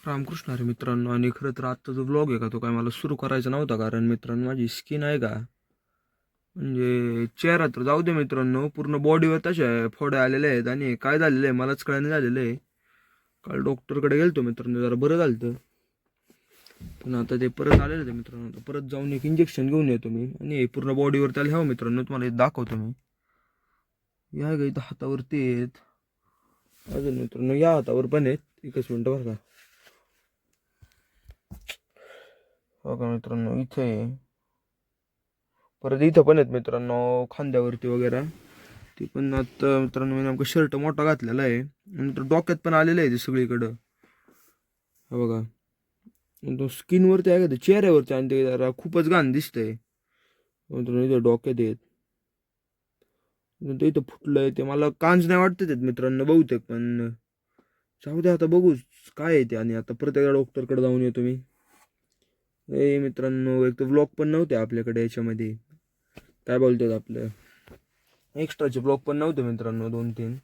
रामकृष्ण हरी मित्रांनो. आणि खरं तर आत्ता जो ब्लॉग आहे का तो काय मला सुरू करायचा नव्हता, कारण मित्रांनो माझी स्किन आहे का म्हणजे चेहरा तर जाऊ दे मित्रांनो, पूर्ण बॉडीवर तशा फोड्या आलेल्या आहेत आणि काय झालेलं आहे मलाच कळण्यात झालेलं आहे. काल डॉक्टरकडे गेलतो मित्रांनो, जरा बरं झालं पण आता ते परत आलेलं आहे मित्रांनो. आता परत जाऊन एक इंजेक्शन घेऊन येतो मी आणि हे पूर्ण बॉडीवर त्याला ह्यावं मित्रांनो, तुम्हाला हे दाखवतो मी. या गा इथं हातावरती आहेत, अजून मित्रांनो या हातावर पण आहेत. एकच मिनटं बरं का. बघा मित्रांनो इथे परत इथं पण आहेत मित्रांनो, खांद्यावरती वगैरे. ते पण आता मित्रांनो मी नेमकं शर्ट मोठा घातलेला आहे, नंतर डोक्यात पण आलेलं आहे ते सगळीकडं. हा बघा, तो स्किनवरती आहे का ते चेहऱ्यावरती, आणि ते जरा खूपच घाण दिसतंय मित्रांनो. इथं डोक्यात येत, इथं फुटलंय. ते मला कांज नाही वाटत आहेत मित्रांनो बहुतेक, पण जाऊ दे आता बघू काय आहे ते. आणि आता प्रत्येक डॉक्टरकडे जाऊन येतो मी. ए मित्रांनो, एक तर ब्लॉग पण नव्हते आपल्याकडे याच्यामध्ये, काय बोलतात आपलं एक्स्ट्राचे ब्लॉग पण नव्हते मित्रांनो. 2-3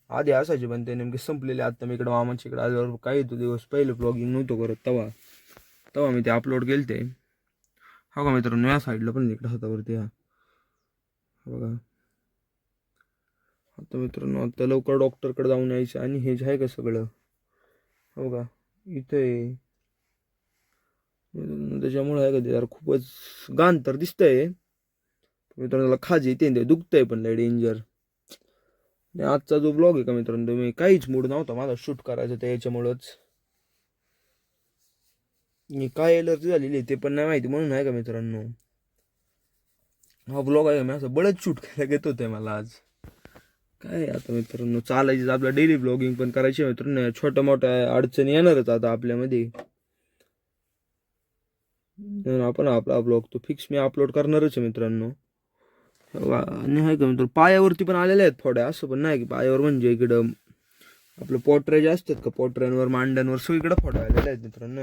आधी असायचे पण ते नेमके संपलेले. आता मी इकडे मामाच्या इकडे आल्यावर काही तो दिवस पहिले ब्लॉगिंग नव्हतं करत, तेव्हा तेव्हा मी ते अपलोड केले ते. हा का मित्रांनो, या साईडला पण इकडे हातावरती हा बघा. आता मित्रांनो आता लवकर डॉक्टरकडे जाऊन यायचं. आणि हे जे आहे का सगळं हो का इथे, त्याच्यामुळे आहे का ते यार खूपच घाण तर दिसतंय मित्रांनो. त्याला खाज येते, ते दुखतंय पण लय डेंजर. आणि आजचा जो ब्लॉग आहे का मित्रांनो, तुम्ही काहीच मूड नव्हता माझा शूट करायचा, त्या याच्यामुळंच मी काय एलर्जी झालेली आहे ते पण नाही माहिती, म्हणून आहे का मित्रांनो हा ब्लॉग आहे का मी असं बळच शूट करायला घेत होतंय मला आज. काय आता मित्रांनो चालायचं आपलं डेली ब्लॉगिंग पण करायची मित्रांनो. छोट्या मोठ्या अडचणी येणारच आता आपल्यामध्ये, आपण आपला ब्लॉग तो फिक्स मी अपलोड करणारच आहे मित्रांनो. आणि आहे का मित्र पायावरती पण आलेल्या आहेत फोड्या, असं पण नाही की पायावर म्हणजे इकडं आपलं पोटऱ्या जे असतात का, पोटऱ्यांवर मांड्यांवर सगळीकडे फोड्या आलेल्या आहेत मित्रांनो.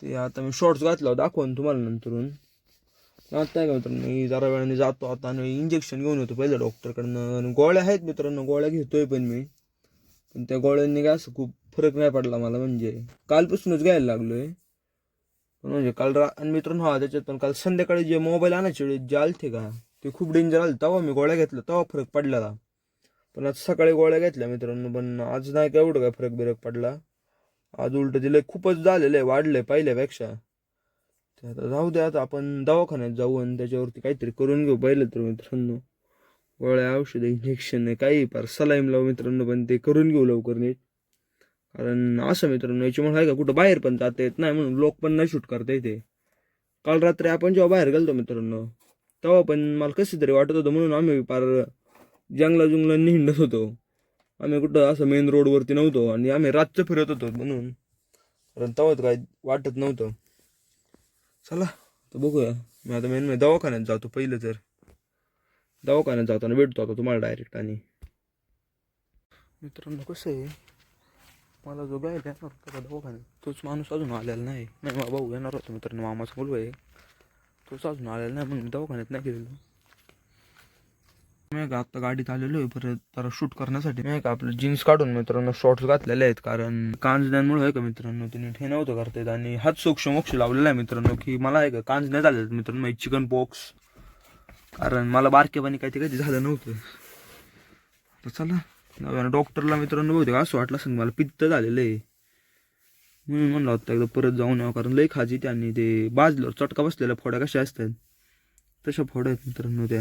ते आता मी शॉर्ट्स घातला दाखवून तुम्हाला नंतरून. आता आहे का मित्रांनो मी जरा वेळाने जातो आता आणि इंजेक्शन घेऊन येतो पहिलं डॉक्टरकडनं. गोळ्या आहेत मित्रांनो, गोळ्या घेतोय पण मी, पण त्या गोळ्यांनी काय असं खूप फरक नाही पडला मला. म्हणजे कालपासूनच घ्यायला लागलोय पण, म्हणजे काल आणि मित्रांनो हा त्याच्यात पण काल संध्याकाळी जे मोबाईल आणायचे वेळेस जे आलते का ते खूप डेंजर आलं. तेव्हा मी गोळ्या घेतल्या तेव्हा फरक पडलेला, पण आज सकाळी गोळ्या घेतल्या मित्रांनो, पण आज नाही का एवढं काय फरक बिरक पडला. आज उलट दिलंय, खूपच झालेलं आहे, वाढलंय पहिल्यापेक्षा. ते आता जाऊ दे, आता आपण दवाखान्यात जाऊ आणि त्याच्यावरती काहीतरी करून घेऊ पहिलं तर मित्रांनो. गोळ्या औषधं इंजेक्शन आहे काही पार सलाईन लावू मित्रांनो, पण ते करून घेऊ लवकर नीट. कारण असं मित्रांनो याच्यामुळे आहे का कुठं बाहेर पण जाता येत नाही, म्हणून ब्लॉग पण नाही शूट करता येते. काल रात्री आपण जेव्हा बाहेर गेलतो मित्रांनो, तेव्हा पण मला कसं तरी वाटत होतं, म्हणून आम्ही पार जंगला जुंगलांनी हिंडत होतो. आम्ही कुठं असं मेन रोडवरती नव्हतो आणि आम्ही रातचं फिरत होतो, म्हणून कारण तेव्हा काय वाटत नव्हतं. चला तर बघूया. मी आता मेन दवाखान्यात जातो पहिलं तर. दवाखान्यात जाताना भेटतो आता तुम्हाला डायरेक्ट. आणि मित्रांनो कसं आहे, मला जो गायला येणार होता दवाखान्यात तोच माणूस अजून आलेला नाही. माझा भाऊ येणार होता मित्रांनो, मामाचा मुलगा आहे, तोच अजून आलेला नाही, म्हणून दवाखान्यात नाही गेलेलो. मी का आत्ता गाडीत आलेलो आहे परत जरा शूट करण्यासाठी. मी का आपलं जीन्स काढून मित्रांनो शॉर्ट्स घातलेले आहेत, कारण कांजण्यामुळे आहे का मित्रांनो तुम्ही हे नव्हतं करता येत. आणि हात सोक्ष मोक्ष लावलेला आहे मित्रांनो, की मला आहे का कांजण्या झालेलं मित्रांनो, चिकन पॉक्स. कारण मला बारकेपणी काही ते कधी झालं नव्हतं. तर चला डॉक्टरला मित्रांनो बहुतेक असं वाटलं असं मला पित्त झालेलं आहे, म्हणून म्हणलं होतं एकदा परत जाऊन यावं, कारण लई खाजी त्यांनी ते बाजल्यावर चटका बसलेल्या फोड्या कशा असतात तशा फोड्या आहेत मित्रांनो त्या.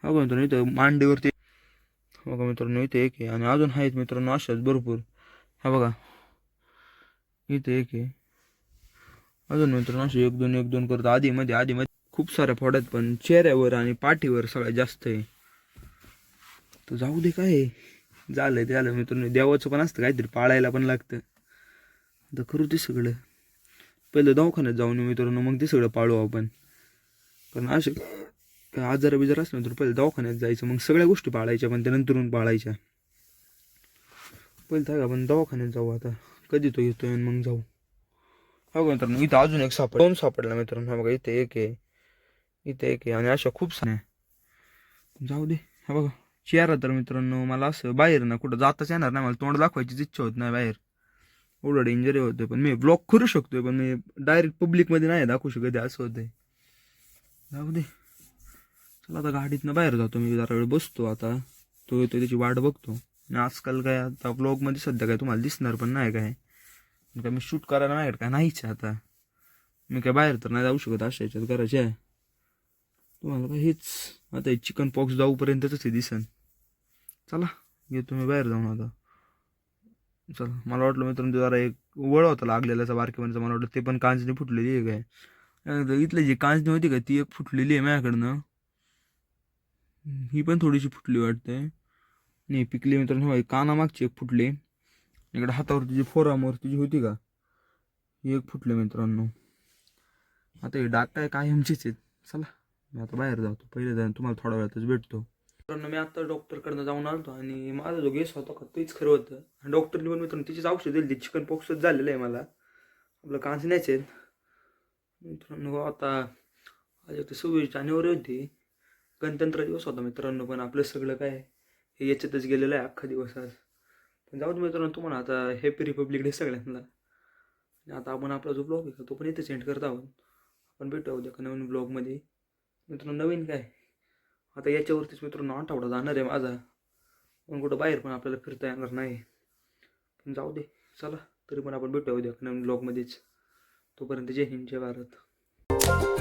हा बघा मित्रांनो इथं मांडीवरती बघा मित्रांनो, इथे एक आहे आणि अजून आहेत मित्रांनो अशाच भरपूर. हा बघा इथे एक आहे अजून मित्रांनो, असे एक दोन करत आधी मध्ये खूप साऱ्या फोड्यात, पण चेहऱ्यावर आणि पाठीवर सगळ्यात जास्त आहे. तर जाऊ दे, काय झालंय ते झालं मित्रांनो. देवाचं पण असतं काहीतरी, पाळायला पण लागतं. तर करू ते सगळं पहिलं दवाखान्यात जाऊन मित्रांनो, मग ते सगळं पाळू आपण. कारण असे काय आजार बिजार असलं तर पहिले दवाखान्यात जायचं, मग सगळ्या गोष्टी पाळायच्या, पण त्यानंतरून पाळायच्या. पहिले तर आपण दवाखान्यात जाऊ आता, कधी तो येतोय मग जाऊ. हा बघा मित्रांनो इथं अजून एक दोन सापडला मित्रांनो. हा बघा इथे एक आहे, इथे एक आहे, आणि अशा खूप साऱ्या. जाऊ दे. हा बघा चेहरा तर मित्रांनो मला असं बाहेर ना कुठं जाताच येणार नाही, मला तोंड दाखवायचीच इच्छा होत नाही बाहेर. एवढं डेंजर होतं. पण मी ब्लॉग करू शकतोय, पण मी डायरेक्ट पब्लिकमध्ये नाही दाखवू शकत असं होतंय. जाऊ दे, चला आता गाडीतनं बाहेर जातो मी, जरा वेळ बसतो. आता तो येतो त्याची वाट बघतो. आणि आजकाल काय आता ब्लॉगमध्ये सध्या काय तुम्हाला दिसणार पण नाही काय मी शूट करायला नाही काय नाहीच आहे आता. मी काय बाहेर तर नाही जाऊ शकत अशा याच्यात करायचे आहे. तुम्हाला काय हेच आता चिकन पॉक्स जाऊपर्यंतच हे दिसन. चला येतो मी बाहेर जाऊन आता. चला, मला वाटलं मित्रांनो जरा एक वळ होता लागलेला बारकेपणाचा, मला वाटलं ते पण कांचणी फुटलेली आहे काय. इथली जी कांचणी होती का ती एक फुटलेली आहे माझ्याकडनं. ही पण थोडीशी फुटली वाटते. नाही पिकली मित्रांनो, कानामागची एक फुटली. इकडे हातावरती जी फोरामवरती जी होती का ही एक फुटली मित्रांनो. आता हे डाग काय कायमचीच आहेत. चला मी आता बाहेर जातो, पहिले जाऊन तुम्हाला थोड्या वेळातच भेटतो. मित्रांनो मी आता डॉक्टरकडनं जाऊन आलतो आणि माझा जो गेस होता का तेच खरं होतं. आणि डॉक्टरनी पण मित्रांनो तिचीच औषध दिली. चिकन पॉक्सच झालेलं आहे मला, आपलं कांचण्याच आहेत मित्रांनो. आता आज एक 26 जानेवारी होती, गणतंत्र दिवस होता मित्रांनो. पण आपलं सगळं काय हे याच्यातच गेलेलं आहे अख्खा दिवस आज. पण जाऊ दे मित्रांनो, तुम्हाला आता हॅपी रिपब्लिक डे सगळ्यांना. आणि आता आपण आपला जो ब्लॉग आहे का तो पण इथे सेंड करत आहोत. आपण भेटू उद्या का नवीन ब्लॉगमध्ये मित्रांनो. नवीन काय आता याच्यावरतीच मित्रांनो आठवडा जाणार आहे माझा. पण कुठं बाहेर पण आपल्याला फिरता येणार नाही. पण जाऊ दे, चला तरी पण आपण भेटू उद्या नवीन ब्लॉगमध्येच. तोपर्यंत जय हिंद, जय भारत.